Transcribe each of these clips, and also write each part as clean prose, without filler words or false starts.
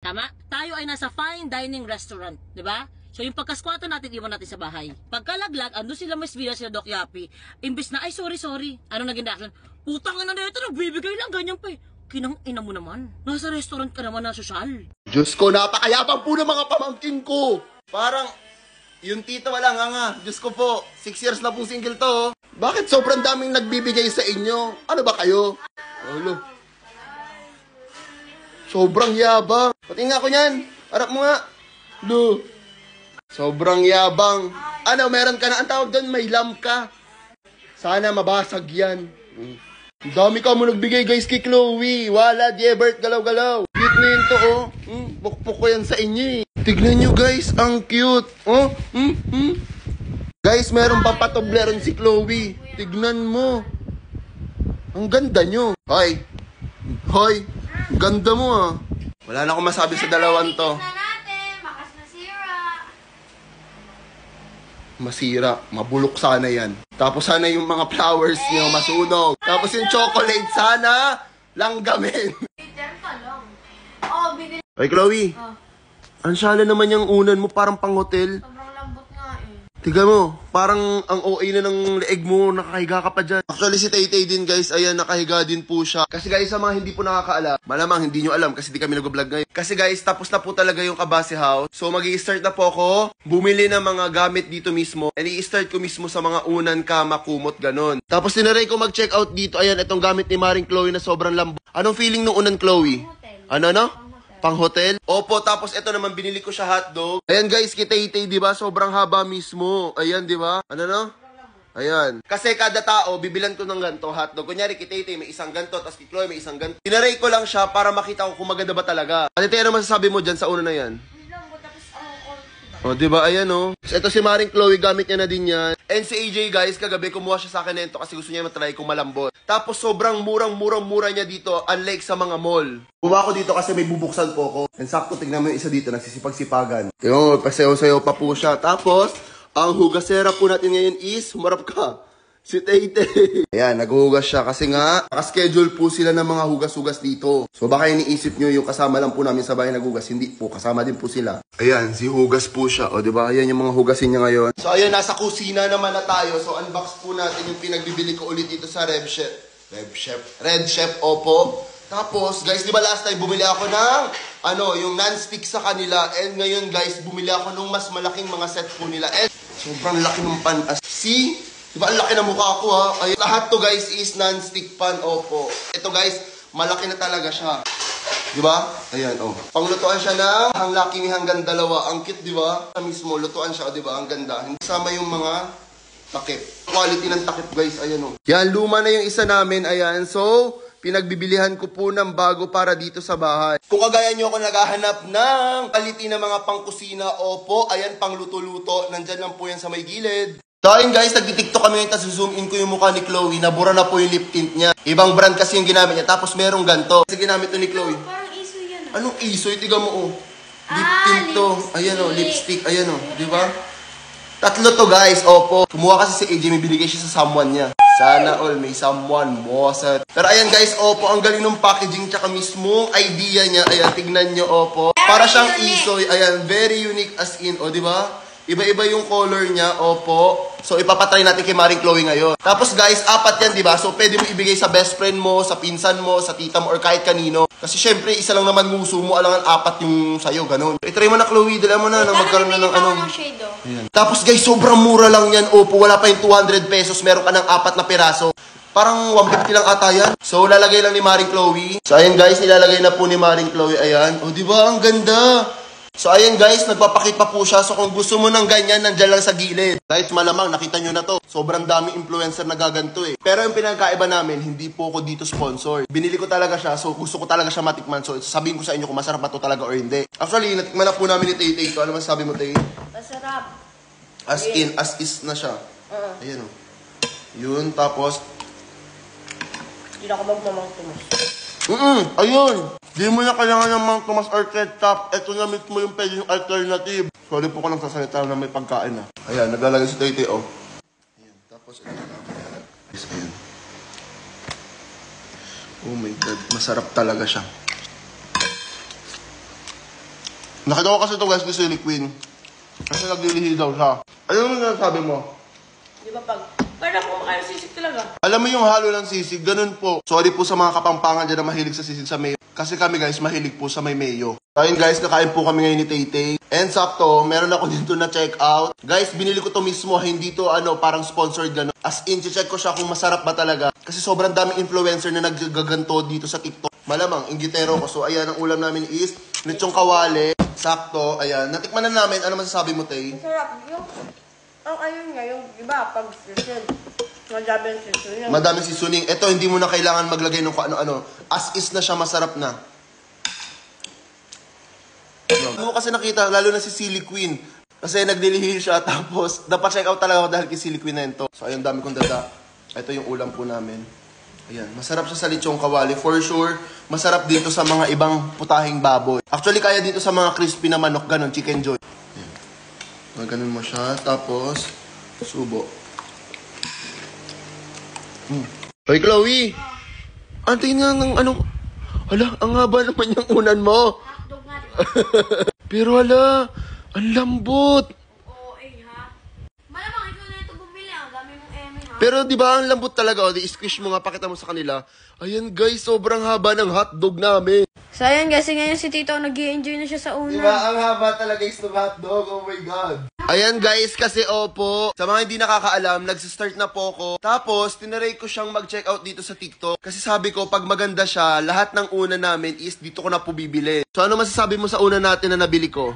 Tama? Tayo ay nasa fine dining restaurant, di ba? So yung pagkaskwata natin, iwan natin sa bahay. Pagkalaglag, ando sila Miss Villa, sila Doc Yapi. Imbis na, ay sorry. Ano naging reaction? Putang ina na ito, nagbibigay lang, ganyan pa eh. Kinang ina mo naman. Nasa restaurant ka naman na sosyal. Diyos ko, napakayabang po ng mga pamangkin ko. Parang, yung tito wala nga. Diyos ko po, 6 years na pong single to. Bakit sobrang daming nagbibigay sa inyo? Ano ba kayo? Olo. Sobrang yabang. Pati nga ako niyan. Harap mo nga. Do. Sobrang yabang. Ano, meron ka na, ang tawag doon, may lamp ka. Sana mabasag yan. Ang dami ka mo nagbigay guys kay Chloe. Wala, Diebert, galaw-galaw. Cute na yun to, oh. Pukpuk ko yan sa inyo eh. Tignan nyo guys, ang cute. Oh, Guys, meron pa patobleron si Chloe. Tignan mo. Ang ganda nyo. Hoy. Hoy. Ganda mo ah. Wala na akong masabi sa dalawan to. Masira. Mabulok sana yan. Tapos sana yung mga flowers niyo masunog. Tapos yung chocolate sana langgamin. Ay, Chloe. Ang syala naman yung unan mo, parang pang hotel. Sobrang lambot nga eh. Tiga mo, parang ang OA na ng leeg mo, nakahiga ka pa dyan. Actually si Tay-Tay din guys, ayan, nakahiga din po siya. Kasi guys, sa mga hindi po nakakaalam, malamang hindi nyo alam kasi di kami nag-vlog ngayon. Kasi guys, tapos na po talaga yung Kabase House. So mag-i-start na po ako, bumili ng mga gamit dito mismo. And i-start ko mismo sa mga unan, kama, kumot, ganon. Tapos tinaray ko mag-check out dito, ayan, itong gamit ni Maring Chloe na sobrang lambot. Anong feeling ng unan, Chloe? Ano, no? Pang hotel? Opo, tapos ito naman binili ko siya hotdog. Ayan guys, kay Tay-Tay, di ba? Sobrang haba mismo. Ayan, di ba? Ano no? Ayan. Kasi kada tao, bibilan ko ng ganito hotdog. Kunyari, kay Tay-Tay may isang ganito, tapos kay Chloe may isang ganito. Tinaray ko lang siya para makita ko kung maganda ba talaga. Ate, ano masasabi mo dyan sa una na yan? O, diba? Ayan, o. Ito si Maring Chloe, gamit niya na din yan. And si AJ, guys, kagabi kumuha siya sa akin nito kasi gusto niya matry kung malambot. Tapos sobrang murang-mura niya dito, unlike sa mga mall. Bumaba ako dito kasi may bubuksan po ako. And sakto, tignan mo yung isa dito, nagsisipag-sipagan. Tingnan mo, pasayaw-sayaw pa po siya. Tapos, ang hugasera po natin ngayon is, humarap ka. Si Tay-Tay. Ayan, naghuhugas siya kasi nga, nakaschedule po sila ng mga hugas-hugas dito. So baka iniisip nyo yung kasama lang po namin sa bahay naghugas. Hindi po, kasama din po sila. Ayan, si hugas po siya. O diba, ayan yung mga hugasin niya ngayon. So ayan, nasa kusina naman na tayo. So unbox po natin yung pinagbibili ko ulit dito sa Red Chef, opo. Tapos, guys, di ba last time bumili ako ng, yung non-stick sa kanila. And ngayon, guys, bumili ako ng mas malaking mga set po nila. And sobrang laki ng pan. See? Diba, ang laki na mukha ko ha. Ay, lahat to guys is non-stick pan, opo. Ito guys, malaki na talaga siya. Diba? Ayan, oh. Panglutuan siya ng hanglaking hanggang dalawa. Ang cute, diba? Sa mismo, lutuan siya, diba? Ang ganda. Hindi sama yung mga takip. Quality ng takip guys, ayan oh. Yan, luma na yung isa namin, ayan. So, pinagbibilihan ko po ng bago para dito sa bahay. Kung kagaya nyo ako naghahanap ng quality na mga pangkusina, opo, ayan, pangluto-luto. Nandyan lang po yan sa may gilid. So ayun guys, nagtitiktok kami ngayon, tapos zoom in ko yung mukha ni Chloe, nabura na po yung lip tint niya. Ibang brand kasi yung ginamit niya, tapos merong ganto. Kasi ginamit to ni Chloe. Parang iso yan. Anong isoy? Tiga mo oh. Lip tint to. Ayan oh, lipstick. Ayan oh, di ba? Tatlo to guys, opo. Kumuha kasi si AJ, may binigay siya sa someone niya. Sana all, may someone mo. Pero ayan guys, opo, ang galing ng packaging tsaka mismong idea niya. Ayan, tignan nyo, opo. Para siyang isoy. Ayan, very unique as in, o di ba? Iba-iba yung color niya, opo. So, ipapatry natin kay Maring Chloe ngayon. Tapos guys, 4 yan, di ba? So, pwede mo ibigay sa best friend mo, sa pinsan mo, sa tita mo, or kahit kanino. Kasi syempre, isa lang naman nguso mo, alangan 4 yung sa'yo, ganun. Itry mo na, Chloe, dala mo na, nang magkaroon na ng Ayan. Tapos guys, sobrang mura lang yan, opo. Wala pa yung 200 pesos, meron ka ng 4 na piraso. Parang 150 lang ata yan. So, lalagay lang ni Maring Chloe. So, ayan guys, nilalagay na po ni Maring Chloe, ayan. O, di ba? Ang ganda. So, ayan guys, nagpapakit pa po siya. So, kung gusto mo ng ganyan, nandyan lang sa gilid. Guys, malamang, nakita nyo na to. Sobrang daming influencer na gaganto eh. Pero yung pinagkaiba namin, hindi po ako dito sponsor. Binili ko talaga siya, so gusto ko talaga siya matikman. So, sabihin ko sa inyo kung masarap ba to talaga or hindi. Actually, natikman na po namin ni Tay-Tay ito. Ano masasabi mo, Tay? Masarap. As in, as is na siya. Ayan o. Yun, tapos... Hindi na ako magmamang tumas. Ayun! Di mo na kailangan ng mga Tomas or ketchup. Ito na mismo yung pwedeng alternative. Sorry po ko lang sasalita na may pagkain na. Ayan, naglalagay si Tay-Tay, oh. Ayan, tapos ito na. Ayan. Oh my God, masarap talaga siya. Nakita ko kasi ito guys, gusto ni Queen. Kasi naglilihi daw siya. Ano naman sabi mo? Di ba pag... Kaya kumakain sisig talaga. Alam mo yung halo ng sisig, ganun po. Sorry po sa mga kapampangan dyan na mahilig sa sisig sa mayo. Kasi kami guys, mahilig po sa may mayo. Ayun guys, nakain po kami ngayon ni Tay-Tay. And sakto, meron ako dito na check out. Guys, binili ko to mismo, hindi to parang sponsored gano'n. As in, check ko siya kung masarap ba talaga. Kasi sobrang daming influencer na naggaganto dito sa TikTok. Malamang, inggitero ko. So ayan, ang ulam namin is lechong kawali. Sakto, ayan. Natikman na namin. Ano masasabi mo, Tay? Masarap. Yung... Ang ayun nga, yung iba, pag season, madaming seasoning. Madaming seasoning. Ito, hindi mo na kailangan maglagay ng ano-ano. As is na siya, masarap na. Ano mo kasi nakita, lalo na si Silly Queen. Kasi nagdilihi siya, tapos dapat check out talaga ako dahil kay Silly Queen na ito. So ayun, dami kong dada. Ito yung ulam po namin. Ayan, masarap siya sa lechong kawali. For sure, masarap dito sa mga ibang putahing baboy. Actually, kaya dito sa mga crispy na manok, ganun, Chicken Joy. Ganun mo siya, tapos subo. Hoy, Chloe! Antayin nga ng ano... Hala, ang haba naman yung unan mo. Hotdog nga. Pero hala, ang lambot. Oo, ha? Malamang ikaw na ito bumili. Ang dami mong eme, ha? Pero di ba ang lambot talaga, o, di-squish mo nga, pakita mo sa kanila. Ayan guys, sobrang haba ng hotdog namin. So, ayan guys, ngayon si Tito nag-i-enjoy na siya sa una. Diba? Ang haba talaga is ng hotdog. Oh my God. Ayan guys, kasi opo, sa mga hindi nakakaalam, nagsistart na po ko. Tapos, tinaray ko siyang mag-check out dito sa TikTok. Kasi sabi ko, pag maganda siya, lahat ng una namin is dito ko na po bibili. So, ano masasabi mo sa una natin na nabili ko?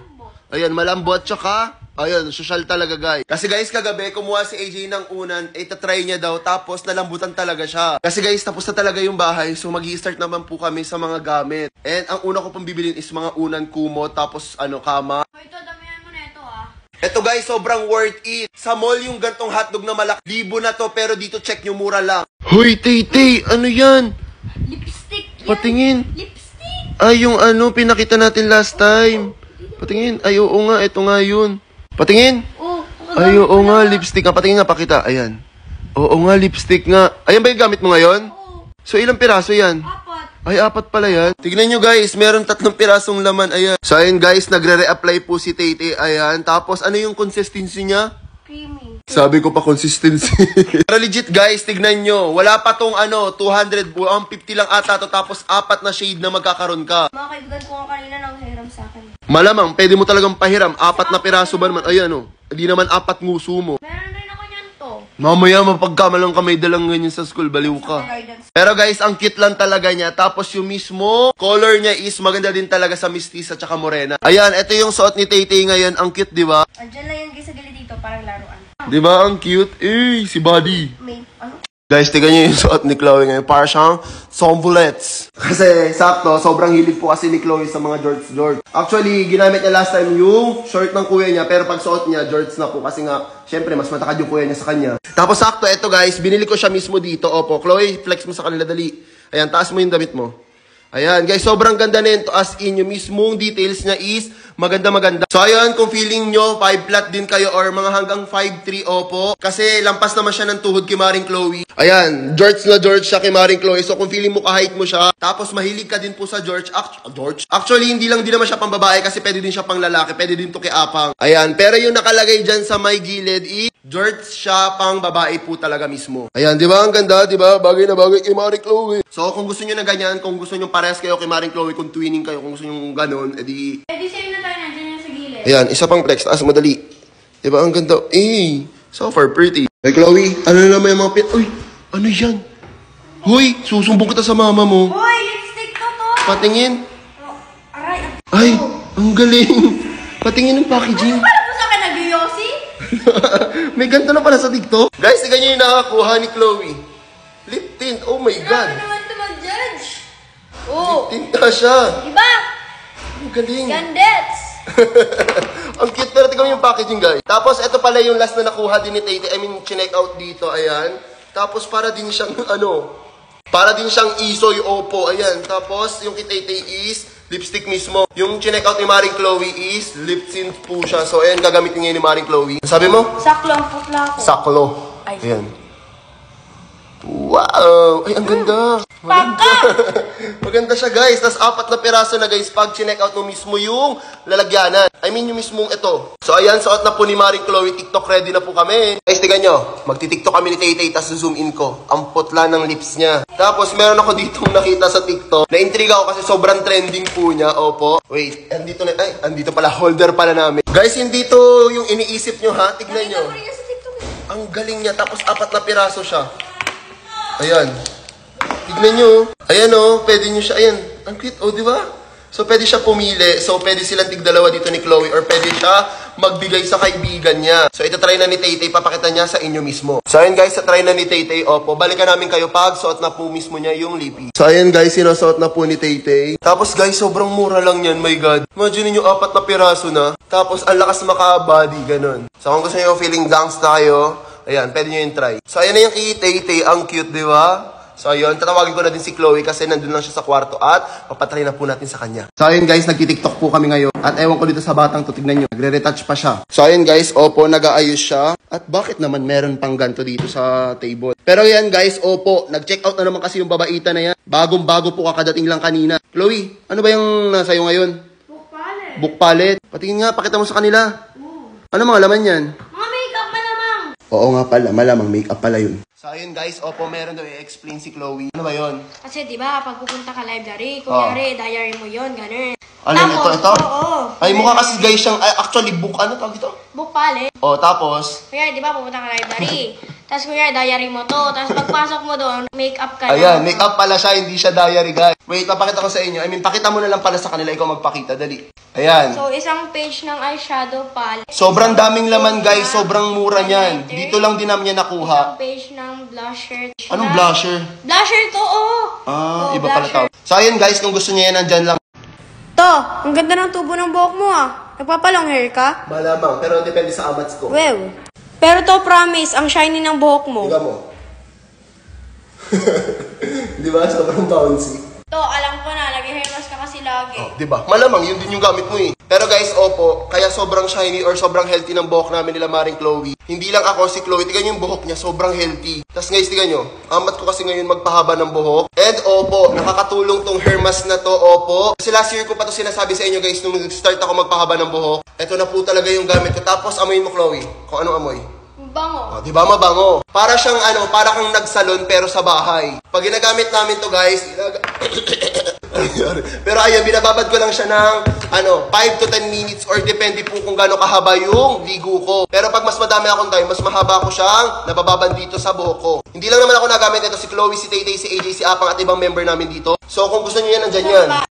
Ayan, malambot, tsaka, ayan, social talaga guys. Kasi guys, kagabi, kumuha si AJ ng unan, itatry niya daw, tapos nalambutan talaga siya. Kasi guys, tapos na talaga yung bahay, so mag-i-start naman po kami sa mga gamit. And ang una ko pong bibilin is mga unan kumot, tapos kama. Ito, damihan mo na ito, ha? Ito guys, sobrang worth it. Sa mall yung gantong hotdog na malaki, libo na to, pero dito check nyo, mura lang. Hoy, Tay-Tay, ano yan? Lipstick yan. Patingin. Lipstick. Ay, yung pinakita natin last time. Patingin. Ay, oo nga. Ito nga yun. Patingin. Oh, Ay, oo nga. Lipstick nga. Patingin nga. Pakita. Ayan. Oo nga. Lipstick nga. Ayan ba yung gamit mo ngayon? Oo. So, ilang piraso yan? 4. Ay, 4 pala yan. Tignan nyo guys. Meron 3 pirasong laman. Ayan. So, ayun guys. Nagre-reapply po si Tay-Tay. Ayan. Tapos, ano yung consistency niya? Creamy. Sabi ko pa consistency. Pero legit guys, tignan nyo. Wala pa tong 200, 150 lang ata to. Tapos 4 na shade na magkakaroon ka. Mga kaibigan ko nga kanina nang hiram sa akin. Malamang, pwede mo talagang pahiram. 4 na piraso ba naman? Ayan Hindi naman 4 nguso mo. Meron rin ako niyan to. Mamaya, mapagkamalang kamay dalang ganyan sa school. Baliw ka. Guidance. Pero guys, ang cute lang talaga niya. Tapos yung mismo color niya is maganda din talaga sa mistis at saka morena. Ayan, ito yung suot ni Tay-Tay ngayon. Ang cute, di ba? Andyan lang yan guys sa gilid dito, parang laruan. Di ba? Ang cute. Si Buddy. May, ano? Guys, tignan nyo yung suot ni Chloe ngayon. Para siyang sombrerets. Kasi, sakto, sobrang hilig po kasi ni Chloe sa mga George. Actually, ginamit niya last time yung short ng kuya niya. Pero pag suot niya, George na po. Kasi nga, syempre, mas matakad yung kuya niya sa kanya. Tapos, sakto, eto guys, binili ko siya mismo dito. Opo, Chloe, flex mo sa kanila, dali. Ayan, taas mo yung damit mo. Ayan, guys, sobrang ganda nito. As in, yung mismong details niya is maganda-maganda. So, ayan, kung feeling nyo, 5 flat din kayo or mga hanggang 5'3", opo. Kasi, lampas naman siya ng tuhod kay Maring Chloe. Ayan, George na George siya kay Maring Chloe. So, kung feeling mo kahit mo siya, tapos mahilig ka din po sa George. Actually, hindi lang din naman siya pang babae kasi pwede din siya pang lalaki. Pwede din to kay Apang. Ayan, pero yung nakalagay dyan sa may gilid is George siya pang babae po talaga mismo. Ayan, di ba? Ang ganda, di ba? Bagay na bagay kay Maring Chloe. So, kung gusto nyo na ganyan, kung gusto nyo parehas kayo kay Maring Chloe, kung twinning kayo, kung gusto nyo ganun, edi... Eh, di same na tayo nandiyan yan sa gilid. Ayan, isa pang flex. Taas, madali. Di ba? Ang ganda. So far, pretty. Hey, Chloe, ano na naman yung mga Uy, ano yan? Hoy, susumbong kita sa mama mo. Hoy, lipstick ko to! Patingin. Oh, aray, Ay, ang galing. Patingin ng packaging. Ano mo sa akin nag-yosi? May ganito na pala sa TikTok. Guys, tignan nyo yung nakakuha ni Chloe. Lip tint. Oh my Grabe God. naman ito mag-judge. Oh, Tinta siya. diba? Ang galing. Gandets! Ang cute, pero tignan mo yung packaging, guys. Tapos, ito pala yung last na nakuha din ni Tay-Tay. I mean, chinek out dito. Ayan. Tapos, para din siyang, para din siyang isoy opo. Ayan. Tapos, yung kay Tay-Tay is lipstick mismo. Yung chinek out ni Maring Chloe is lip tint po siya. So, ayan, gagamitin ngayon ni Maring Chloe. Sabi mo? Saklo ang putla ko. Saklo. Ay. Ayan. Wow! Ay, ang ganda! Maganda. Maganda siya, guys. Tapos 4 na piraso na, guys, pag chinek out mo mismo yung lalagyanan. I mean, yung mismong ito. So, ayan, suot na po ni Maring Chloe. TikTok ready na po kami. Guys, tignan nyo. Magti-TikTok kami ni Tay-Tay, tapos zoom in ko. Ang putla ng lips niya. Tapos, meron ako ditong nakita sa TikTok. Na-intriga ako kasi sobrang trending po niya. Opo. Wait, andito na, ay, andito pala. Holder pala namin. Guys, hindi to yung iniisip nyo, ha? Tignan nyo. Ang galing niya. Tapos, 4 na piraso siya. Ayan. Tignan nyo. Ayan o. Pwede nyo siya. Ayan. Ang cute. O, di ba? So, pwede siya pumili. So, pwede silang tigdalawa dito ni Chloe. Or pwede siya magbigay sa kaibigan niya. So, ito try na ni Tay-Tay. Papakita niya sa inyo mismo. So, ayan guys. Sa try na ni Tay-Tay. Opo. Balikan namin kayo pag suot na po mismo niya yung lipi. So, ayan guys. Sinusuot na po ni Tay-Tay. Tapos guys, sobrang mura lang yan. My God. Imagine nyo 4 na piraso na. Tapos, ang lakas maka-body. Ganon. So, kung gusto nyo feeling dunks tayo, ayan, pwede nyo yung try. So, ayan na yung kay Tay-Tay. Ang cute, di ba? So, ayun, tatawagin ko na din si Chloe kasi nandun lang siya sa kwarto at papatry na po natin sa kanya. So, ayun guys, nagtitiktok po kami ngayon. At ewan ko dito sa batang to, tignan nyo. Nagre-retouch pa siya. So, ayun guys, opo, nag-aayos siya. At bakit naman meron pang ganto dito sa table? Pero yan guys, opo, nag-check out na naman kasi yung babaita na yan. Bagong-bago po kakadating lang kanina. Chloe, ano ba yung nasa iyo ngayon? Book palette. Book palette. Patingin nga, pakita mo sa kanila. Ano mga laman yan? Mga makeup malamang. Oo nga pala, malamang makeup pala yun. So, ayun guys, opo, meron daw i-explain si Chloe. Ano ba yun? Kasi di ba pag pupunta ka library, kunyari, diary mo yun, ganun. Ano yun, ito? Oo. Ay, mukha kasi guys siyang, actually, book, ano tawag ito? Book palette. O, tapos, Kunyari, di ba pupunta ka library. Tapos kunyari, diary mo to. Tapos pagpasok mo doon, makeup ka na. ayan, makeup pala siya, hindi siya diary guys. Wait, papakita ko sa inyo. I mean, pakita mo na lang pala sa kanila, ikaw magpakita, dali. Ayan. So, isang page ng eyeshadow palette. Sobrang daming laman guys, sobrang mura niyan. Dito lang din namin niya nakuha. Isang page ng blusher. Anong blusher? Blusher to, oo. Ah, Oo, iba pala blusher. tawag. So, ayun guys, kung gusto niya yan, nandyan lang. To, ang ganda ng tubo ng buhok mo ah. Nagpapalong hair ka? Malamang, pero depende sa amats ko. Well. Pero to, promise, ang shiny ng buhok mo. Tingnan mo. Di ba? Sobrang bouncy. To, alam ko na, nag-hair mask ka kasi lagi. Oh, di ba? Malamang, yun din yung gamit mo eh. Pero guys, opo, kaya sobrang shiny or sobrang healthy ng buhok namin nila Maring Chloe. Hindi lang ako, si Chloe, tignan yung buhok niya, sobrang healthy. Tapos guys, tignan nyo, amat ko kasi ngayon magpahaba ng buhok. And opo, nakakatulong tong hair mask na to, opo. Kasi last year ko pa to sinasabi sa inyo guys, nung nag-start ako magpahaba ng buhok. Ito na po talaga yung gamit ko. Tapos amoyin mo Chloe, kung anong amoy. Bango. Oh, di ba mabango? Para siyang para kang nagsalon pero sa bahay. Pag ginagamit namin to guys, pero ayun, binababad ko lang siya ng 5 to 10 minutes or depende po kung gaano kahaba yung ligo ko. Pero pag mas madami akong time, mas mahaba ko siyang nabababad dito sa buhok ko. Hindi lang naman ako nagamit ito, si Chloe, si Tay-Tay, si AJ, si Apang at ibang member namin dito. So kung gusto niyo yan, nandyan yan.